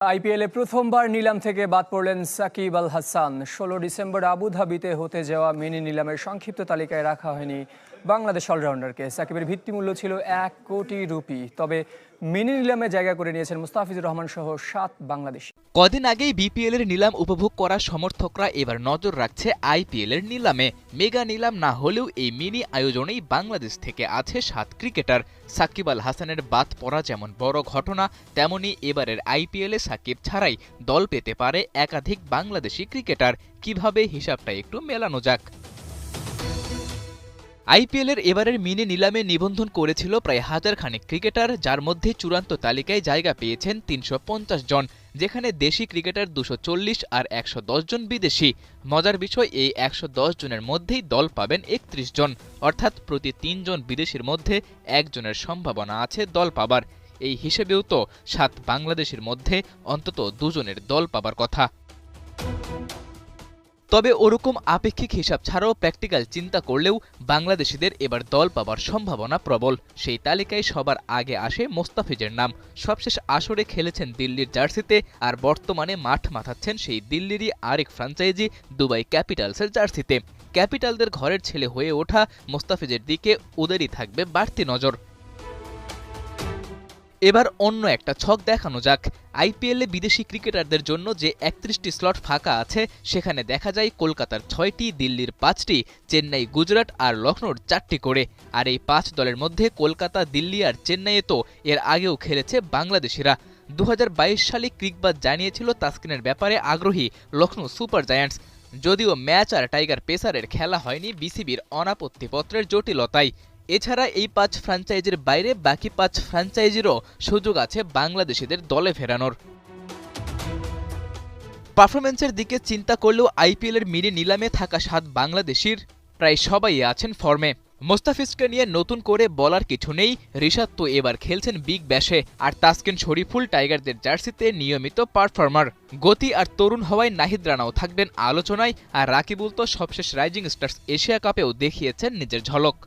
আইপিএলে প্রথমবার নিলাম থেকে বাদ পড়লেন সাকিব আল হাসান। ১৬ ডিসেম্বর আবুধাবিতে হতে যাওয়া মিনি নিলামের সংক্ষিপ্ত তালিকায় রাখা হয়নি বাংলাদেশ অলরাউন্ডারকে। সাকিবের ভিত্তিমূল্য ছিল ১ কোটি রুপি। তবে মিনি নিলামে জায়গা করে নিয়েছেন মুস্তাফিজুর রহমান সহ ৭ বাংলাদেশি। কদিন আগেই বিপিএল এর নিলাম উপভোগ করা সমর্থকরা এবার নজর রাখছে আইপিএল এর নিলামে। মেগা নিলাম না হলেও এই মিনি আয়োজনেই বাংলাদেশ থেকে আছে ৭ ক্রিকেটার। সাকিব আল হাসানের বাদ পড়া যেমন বড় ঘটনা, তেমনি এবারের আইপিএলে সাকিব ছাড়াই দল পেতে পারে একাধিক বাংলাদেশি ক্রিকেটার। কিভাবে হিসাবটা একটু মেলানো যাক। আইপিএলের এবারের মিনি নিলামে নিবন্ধন করেছিল প্রায় ১০০০ খানেক ক্রিকেটার, যার মধ্যে চূড়ান্ত তালিকায় জায়গা পেয়েছেন ৩৫০ জন, যেখানে দেশি ক্রিকেটার ২৪০ আর ১১০ জন বিদেশি। মজার বিষয়, এই ১১০ জনের মধ্যেই দল পাবেন ৩১ জন, অর্থাৎ প্রতি ৩ জন বিদেশির মধ্যে একজনের সম্ভাবনা আছে দল পাবার। এই হিসেবেও তো ৭ বাংলাদেশের মধ্যে অন্তত ২ জনের দল পাবার কথা। তবে ওরকম আপেক্ষিক হিসাব ছাড়াও প্র্যাকটিক্যাল চিন্তা করলেও বাংলাদেশিদের এবার দল পাবার সম্ভাবনা প্রবল। সেই তালিকায় সবার আগে আসে মোস্তাফিজের নাম। সবশেষ আসরে খেলেছেন দিল্লির জার্সিতে, আর বর্তমানে মাঠ মাথাচ্ছেন সেই দিল্লিরই আরেক ফ্র্যাঞ্চাইজি দুবাই ক্যাপিটালসের জার্সিতে। ক্যাপিটালদের ঘরের ছেলে হয়ে ওঠা মোস্তাফিজের দিকে ওদেরই থাকবে বাড়তি নজর। এবার অন্য একটা ছক দেখানো যাক। আইপিএলে বিদেশি ক্রিকেটারদের জন্য যে ৩১টি স্লট ফাঁকা আছে, সেখানে দেখা যায় কলকাতার ৬টি, দিল্লির ৫টি, চেন্নাই, গুজরাট আর লখনৌর ৪টি করে। আর এই ৫ দলের মধ্যে কলকাতা, দিল্লি আর চেন্নাইয়ে তো এর আগেও খেলেছে বাংলাদেশিরা। ২০২২ সালে ক্রিকবাজ জানিয়েছিল তাসকিনের ব্যাপারে আগ্রহী লখনৌ সুপার জায়ান্টস। যদিও ম্যাচ আর টাইগার পেসারের খেলা হয়নি বিসিবির অনাপত্তিপত্রের জটিলতায়। এছাড়া এই ৫ ফ্র্যাঞ্চাইজির বাইরে বাকি ৫ ফ্র্যাঞ্চাইজিরও সুযোগ আছে বাংলাদেশিদের দলে ফেরানোর। পারফরম্যান্সের দিকে চিন্তা করলেও আইপিএলের মিনি নিলামে থাকা ৭ বাংলাদেশির প্রায় সবাই আছেন ফর্মে। মোস্তাফিজকে নিয়ে নতুন করে বলার কিছু নেই, রিশাদ তো এবার খেলছেন বিগ ব্যাশে, আর তাসকিন শরীফুল টাইগারদের জার্সিতে নিয়মিত পারফর্মার। গতি আর তরুণ হওয়ায় নাহিদ রানাও থাকবেন আলোচনায়, আর রাকিবুল তো সবশেষ রাইজিং স্টার্স এশিয়া কাপেও দেখিয়েছেন নিজের ঝলক।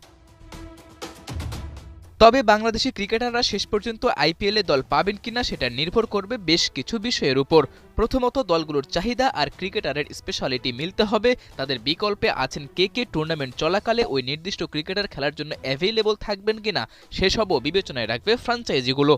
তবে বাংলাদেশি ক্রিকেটাররা শেষ পর্যন্ত আইপিএলে দল পাবেন কিনা সেটা নির্ভর করবে বেশ কিছু বিষয়ের উপর। প্রথমত, দলগুলোর চাহিদা আর ক্রিকেটারের স্পেশালিটি মিলতে হবে। তাদের বিকল্পে আছেন কে টুর্নামেন্ট চলাকালে ওই নির্দিষ্ট ক্রিকেটার খেলার জন্য অ্যাভেইলেবল থাকবেন কিনা, সেসবও বিবেচনায় রাখবে ফ্র্যাঞ্চাইজিগুলো।